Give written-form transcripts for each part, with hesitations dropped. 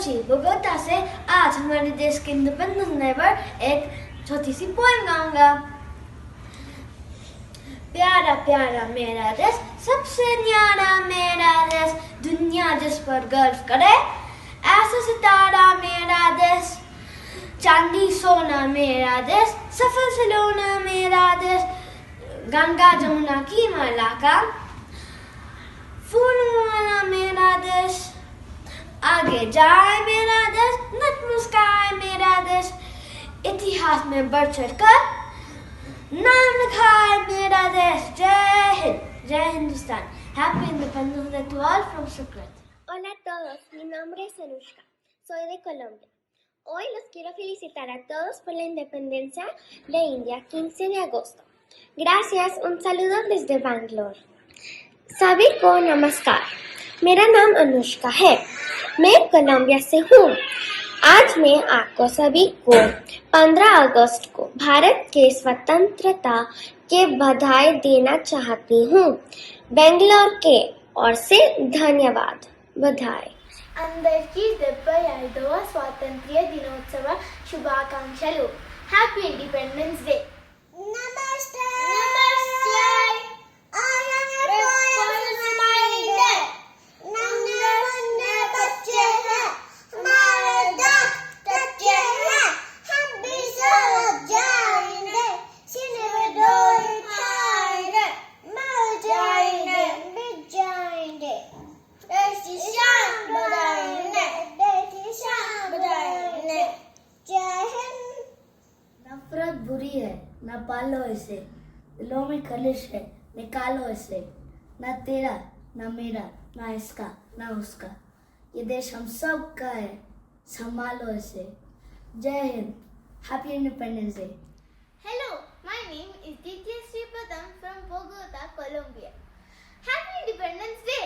Joshi Bogota से आज हमारे देश के इंडिपेंडेंस डे पर एक छोटी सी पोएम गाऊंगा। प्यारा प्यारा मेरा देश, सबसे न्यारा मेरा देश, दुनिया जिस पर गर्व करे, ऐसा सितारा मेरा देश, चांदी सोना मेरा देश, सफल खिलौना मेरा देश, गंगा जमुना की माला का फूल वाला मेरा देश, आगे जाए मेरा देश, नट मुस्काए मेरा देश, इतिहास में बढ़ चढ़कर नाम लिखाए मेरा देश। जय हिंद, जय Hindustan. Happy Independence Day to all from Sucre. Hola a todos, mi nombre es Anushka, soy de Colombia. Hoy los quiero felicitar a todos por la independencia de India, 15 de agosto. Gracias, un saludo desde Bangalore. सभी को नमस्कार, मेरा नाम अनुष्का है, मैं Colombia से हूँ। आज मैं आपको सभी को 15 अगस्त को भारत के स्वतंत्रता के बधाई देना चाहती हूँ। बेंगलोर के ओर से धन्यवाद। बधाई। అందరికీ 75వ స్వాతంత్ర్య దినోత్సవ శుభాకాంక్షలు. Happy independence day. नमस्ते। नमस्ते. नन्हे मुन्ने बच्चे हैं, हमारे दांत कच्चे हैं, हम भी सड़क जाएंगे, सीने में डोर उठाएंगे, मर जाएंगे, मिट जाएंगे, देश की शान बढ़ाएंगे, देश की शान बढ़ाएंगे। जय हिंद। नफरत बुरी है, न पालो इसे, दिलों में कलिश है, निकालो इसे, न तेरा न मेरा न इसका न उसका, ये देश हम सब का है, संभालो इसे। जय Hind, happy independence day. Hello, my name is Ditya Sripadam from Bogota, Colombia. Happy Independence Day.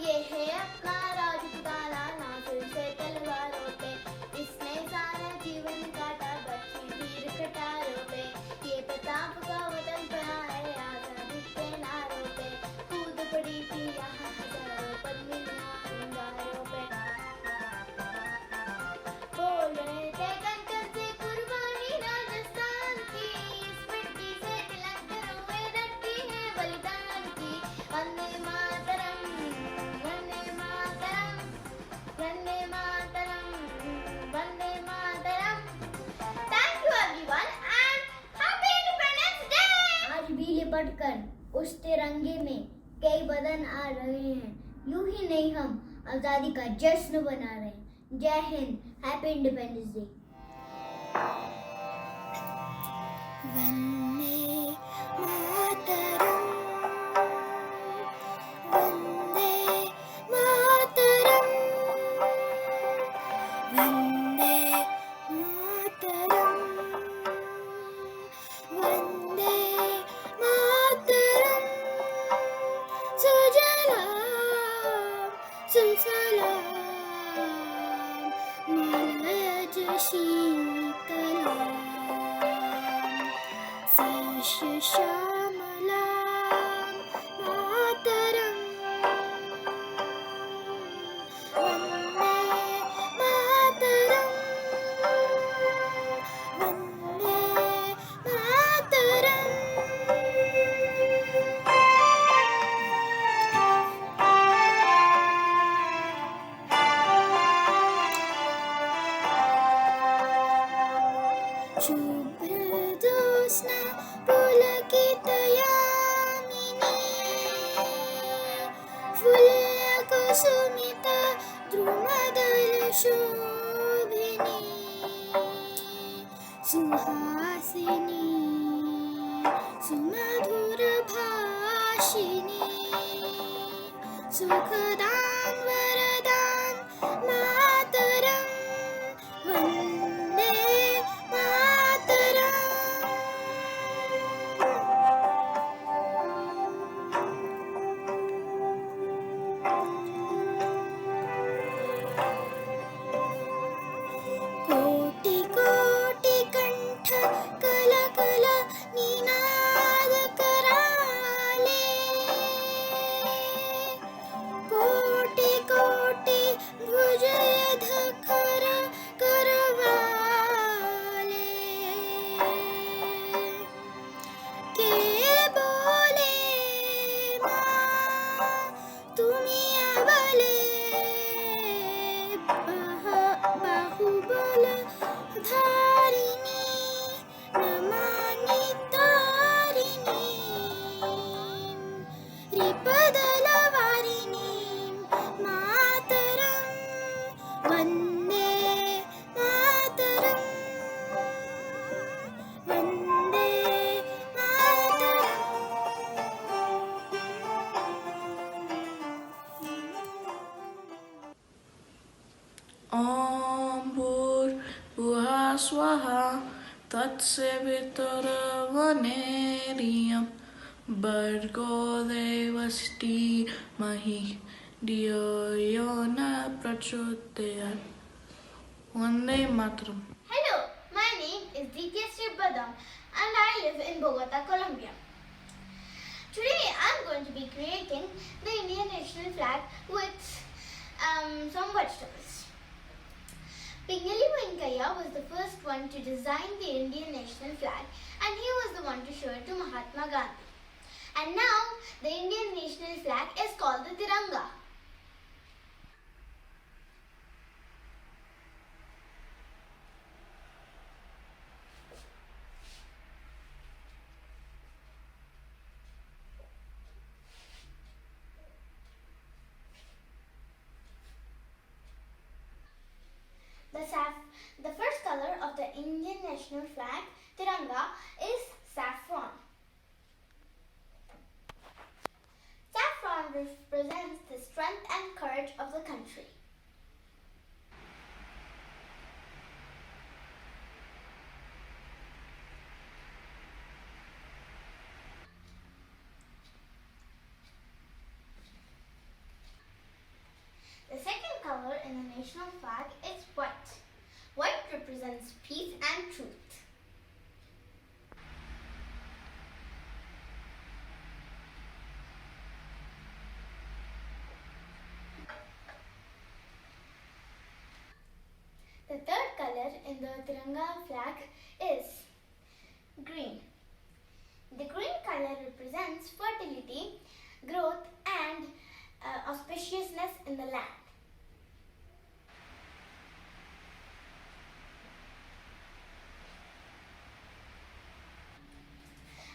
ये है अपना राजपुताना, ना सिर से तलवारों पे, इसने सारा जीवन काटा बच्ची वीर कटारों पे, ये प्रताप का वतन बना है आजादी के नारों पे, कूद पड़ी थी यहाँ हजारों पद्मिनियां अंगारों पे, बोल रहे थे कंकर से कुर्बानी राजस्थान की, इस मिट्टी से तिलक करोगे रखती है बलिदान की। Vande Mataram, Vande Mataram, Vande Mataram, Vande Mataram. Thank you everyone and happy Independence Day. आज भी लिपट कर उस तिरंगे में कई बदन आ रहे हैं, यूं ही नहीं हम आजादी का जश्न बना रहे हैं। जय Hind, happy independence day. Vande Mataram, Vande Mataram, Vande Mataram, सुफलां मलयज शीतलां शेषश्यामलां मातरं वन्दे मातरं वन्दे मातरम् शुभ्रज्योत्स्ना पुलकितयामिनी फुल्लकुसुमिता द्रुमदलशोभिनी सुहासिनी सुमधुरभाषिणी सुखदां वरदां मातरं वन्दे मातरम् कोटि कोटि कंठ कल कल निनाद कराले कोटि कोटि भुजयध खर करवाले के बोले माँ तुम्ही आबले बाहुबल धारिणी नमामि तारिणी रिपदलवारिणी मातरं वन्दे मातरं वन्दे मातरम् ॐ भूर्भुवः स्वः तत्सवितुर्वरेण्यं भर्गो देवस्य धीमहि धियो यो न प्रचोदयात्. Vande Mataram. Hello, my name is Ditya Sribadam and I live in Bogota, Colombia. Today I'm going to be creating the Indian national flag with some vegetables. Pingali Venkaiah was the first one to design the Indian national flag and he was the one to show it to Mahatma Gandhi. And now the Indian national flag is called the Tiranga. The first color of the Indian national flag, Tiranga, is saffron. Saffron represents the strength and courage of the country. The second color in the national flag is white. White represents peace and truth. The third color in the Tiranga flag is green. The green color represents fertility, growth and auspiciousness in the land.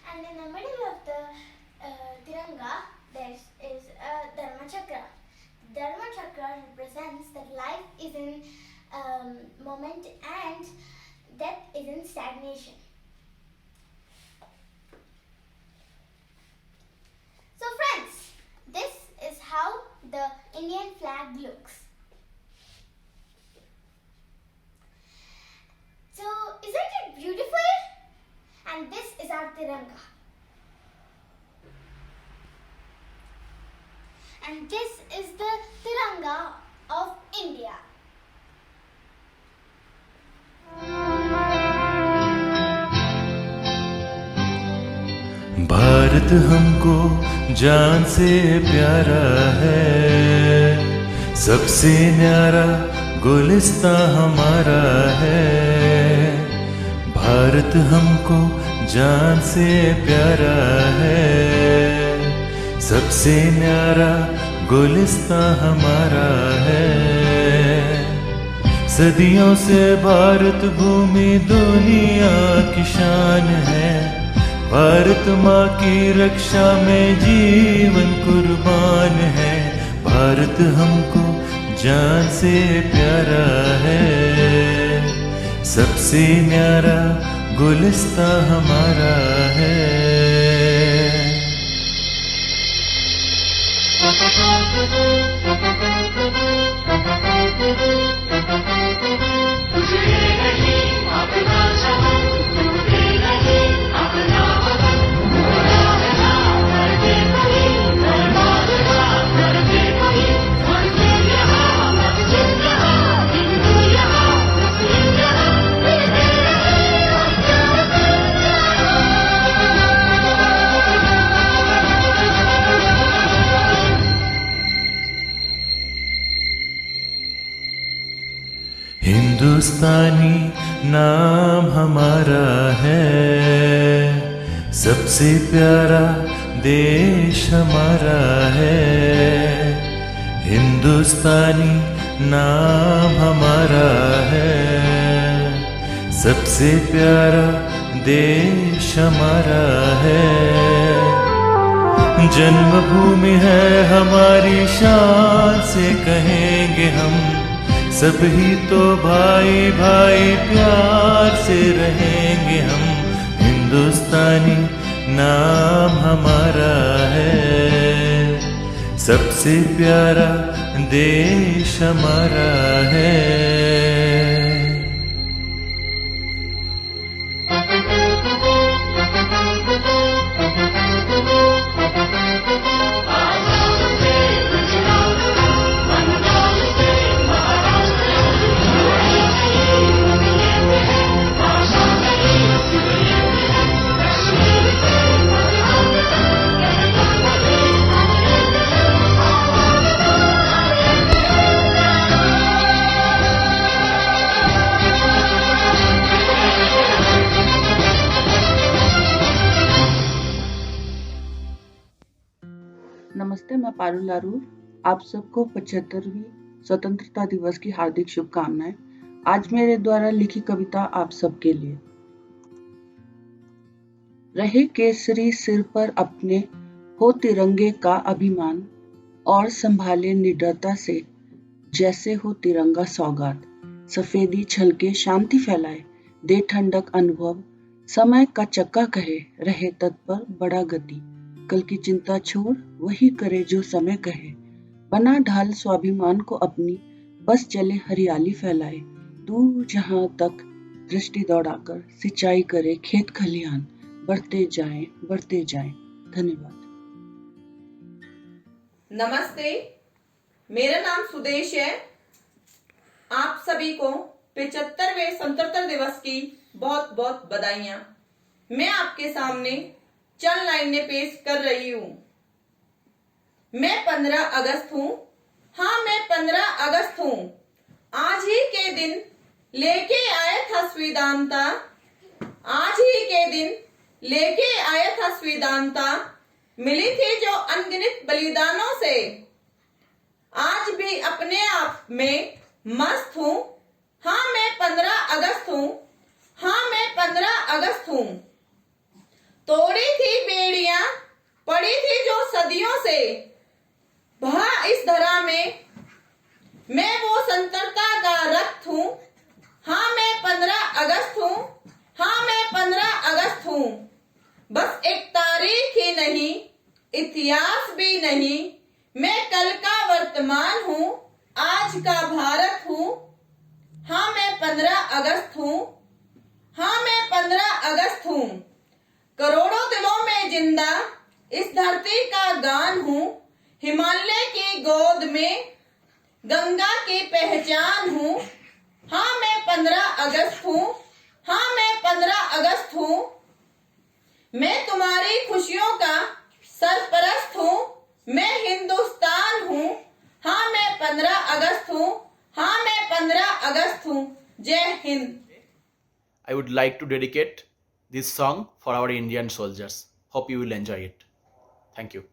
And in the middle of the Tiranga, there is a Dharma Chakra. The Dharma Chakra represents that life is in moment and death is in stagnation. So friends, this is how the Indian flag looks. So isn't it beautiful? And this is our Tiranga. And this is the Tiranga Bharat हमको जान से प्यारा है, सबसे न्यारा गुलिस्तां हमारा है। भारत हमको जान से प्यारा है, सबसे न्यारा गुलिस्तां हमारा है। सदियों से भारत भूमि दुनिया की शान है, भारत माँ की रक्षा में जीवन कुर्बान है। भारत हमको जान से प्यारा है, सबसे न्यारा गुलिस्तां हमारा है। हिंदुस्तानी नाम हमारा है, सबसे प्यारा देश हमारा है। हिंदुस्तानी नाम हमारा है, सबसे प्यारा देश हमारा है। जन्मभूमि है हमारी शान से कहेंगे हम, सब ही तो भाई भाई प्यार से रहेंगे हम। हिंदुस्तानी नाम हमारा है, सबसे प्यारा देश हमारा है। नमस्ते, मैं पारुल लारूर। आप सबको 75वीं स्वतंत्रता दिवस की हार्दिक शुभकामनाएं। आज मेरे द्वारा लिखी कविता आप सबके लिए। रहे केसरी सिर पर अपने, हो तिरंगे का अभिमान, और संभाले निडरता से जैसे हो तिरंगा सौगात। सफेदी छलके शांति फैलाए, दे ठंडक अनुभव, समय का चक्का कहे, रहे तत्पर बड़ा गति। कल की चिंता छोड़ वही करे जो समय कहे, बना ढाल स्वाभिमान को अपनी, बस चले हरियाली फैलाए। दूर जहां तक दृष्टि दौड़ाकर सिंचाई करे खेत खलिहान, बढ़ते जाएं। धन्यवाद। नमस्ते, मेरा नाम सुदेश है। आप सभी को 75वें स्वतंत्रता दिवस की बहुत बहुत बधाइयां। मैं आपके सामने चंद लाइनें पेश कर रही हूँ। मैं 15 अगस्त हूँ, हाँ मैं 15 अगस्त हूँ। आज ही के दिन लेके आया था संविधानता, आज ही के दिन लेके आया था संविधानता, मिली थी जो अनगिनत बलिदानों से। आज भी अपने आप में मस्त हूँ, हाँ मैं 15 अगस्त हूँ, हाँ मैं 15 अगस्त हूँ। तोड़ी थी बेड़ियां, पड़ी थी जो सदियों से, बहा इस धरा में, मैं वो स्वतंत्रता का रक्त हूँ, हाँ मैं 15 अगस्त हूँ, हाँ मैं 15 अगस्त हूँ। बस एक तारीख ही नहीं, इतिहास भी नहीं, मैं कल का वर्तमान हूँ, आज का भारत हूँ, हाँ मैं 15 अगस्त हूँ, हाँ मैं 15 अगस्त हूँ। करोड़ों दिलों में जिंदा इस धरती का गान हूँ, हिमालय की गोद में गंगा की पहचान हूँ, हाँ मैं 15 अगस्त हूँ, हाँ मैं 15 अगस्त हूँ। मैं तुम्हारी खुशियों का सरपरस्त हूँ, मैं हिंदुस्तान हूँ, हाँ मैं 15 अगस्त हूँ, हाँ मैं 15 अगस्त हूँ। जय Hind. I would like to dedicate this song for our Indian soldiers. Hope you will enjoy it. Thank you.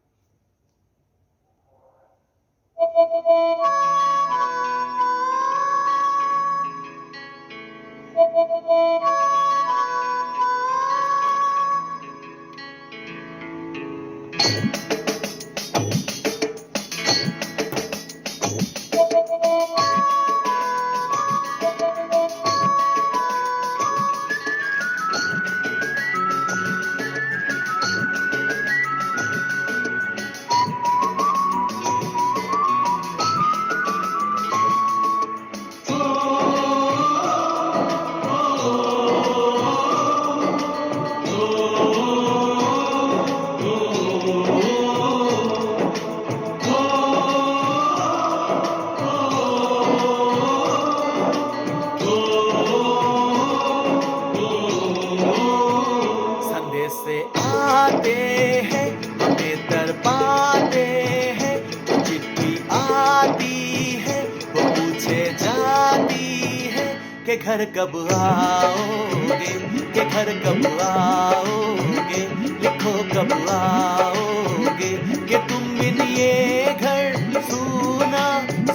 के घर कब आओगे, के घर कब आओगे, लिखो कब आओगे, कि तुम बिन ये घर सूना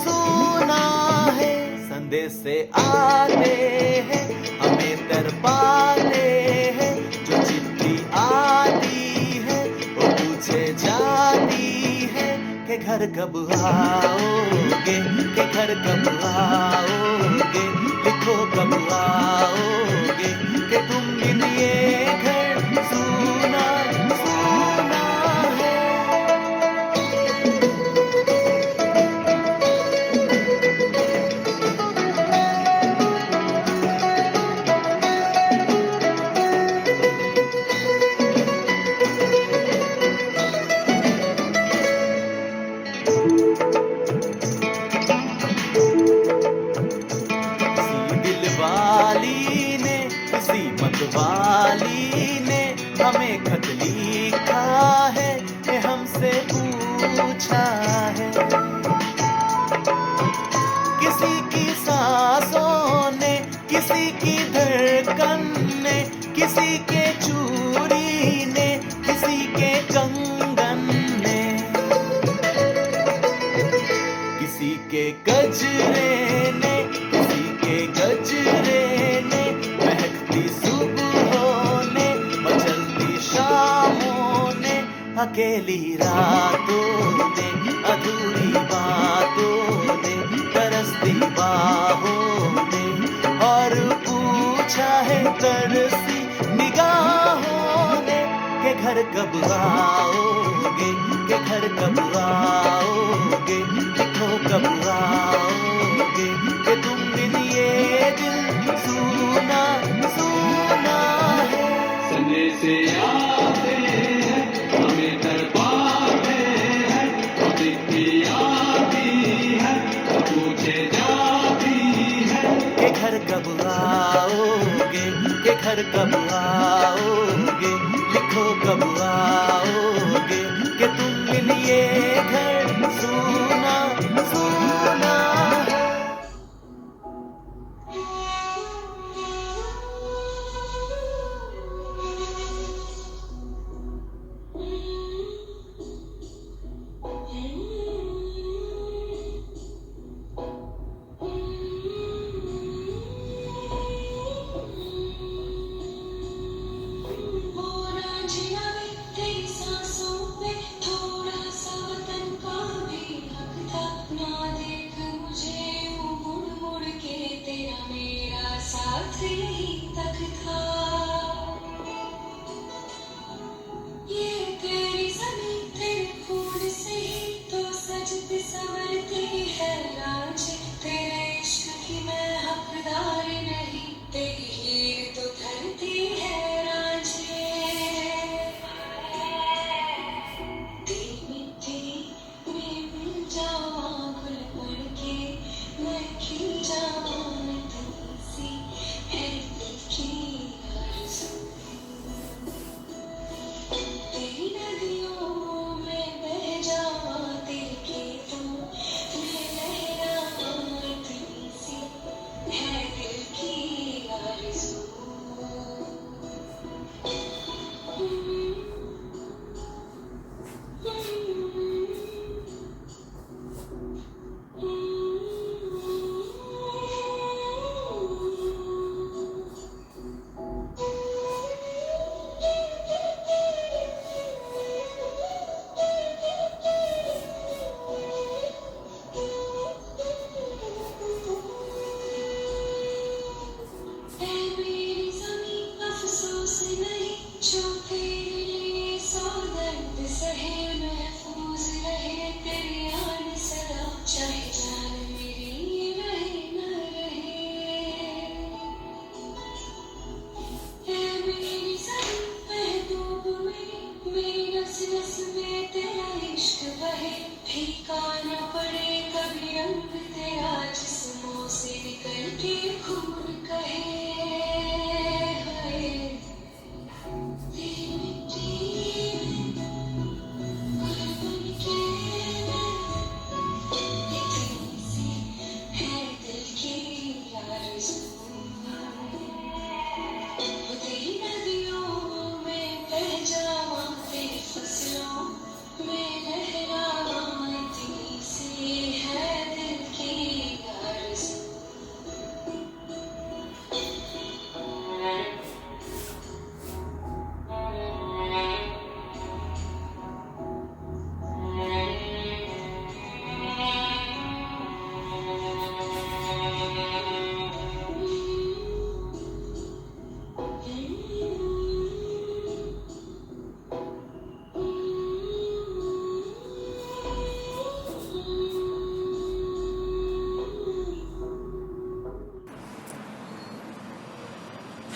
सूना है। संदेश से आते हैं हमें तरपाते हैं, जो चिट्ठी आती है वो पूछे जाती है कि घर कब आओगे, के घर कब आओगे, लिखो कब आओगे, कि तुम बिन ये घर सूना सूना है। वाली ने हमें खत लिखा है, ये हमसे पूछा है। किसी की सांसों ने, किसी की धड़कन ने, किसी के चूड़ी ने, किसी के कंगन ने, किसी के गजरे ने, किसी के गजरे ने, महकती सुबहों ने, मचलती शामों ने, अकेली रातों ने, अधूरी बातों ने, तरसती बाहों ने, और पूछा है तरसी निगाहों ने कि घर कब आओगे, के घर कब आओगे, लिखो कब आओगे, कि तुम बिन ये दिल सूना सूना है। संदेश से आते हैं हमें तरपाते हैं, और चिट्ठी आती है तो पूछे जाती है के घर कब आओगे, के घर कब आओगे, लिखो कब आओगे, कि तुम बिन ये घर सूना सूना है।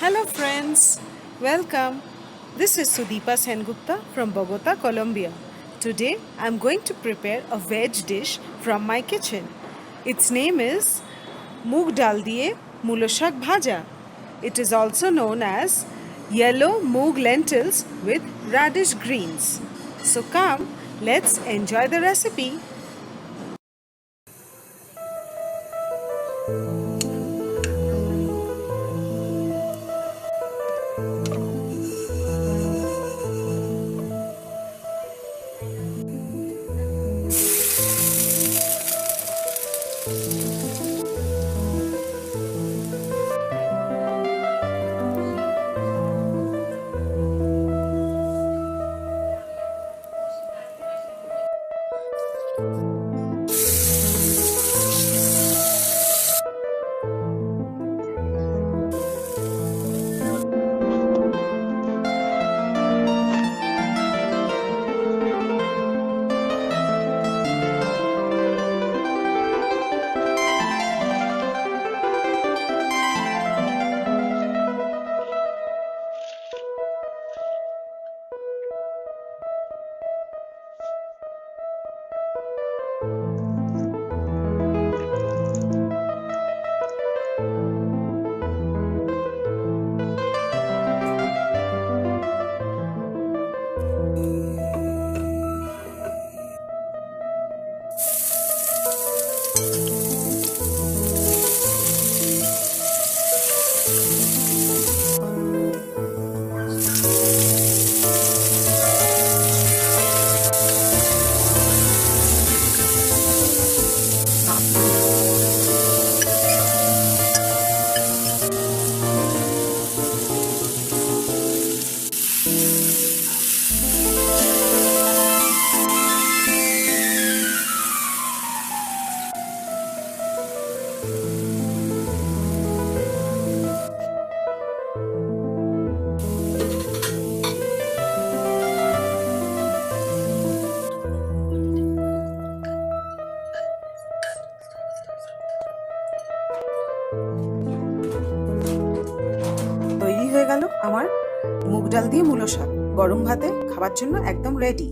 Hello friends, welcome. This is Sudeepa Sengupta from Bogota, Colombia. Today I'm going to prepare a veg dish from my kitchen. Its name is Moog Dal Diye Mulo Shak Bhaja. It is also known as yellow moog lentils with radish greens. So come, let's enjoy the recipe. তৈরি হয়ে গেল আমার মুগ ডাল দিয়ে মূলো শাক, গরম ভাতে খাবার জন্য একদম রেডি।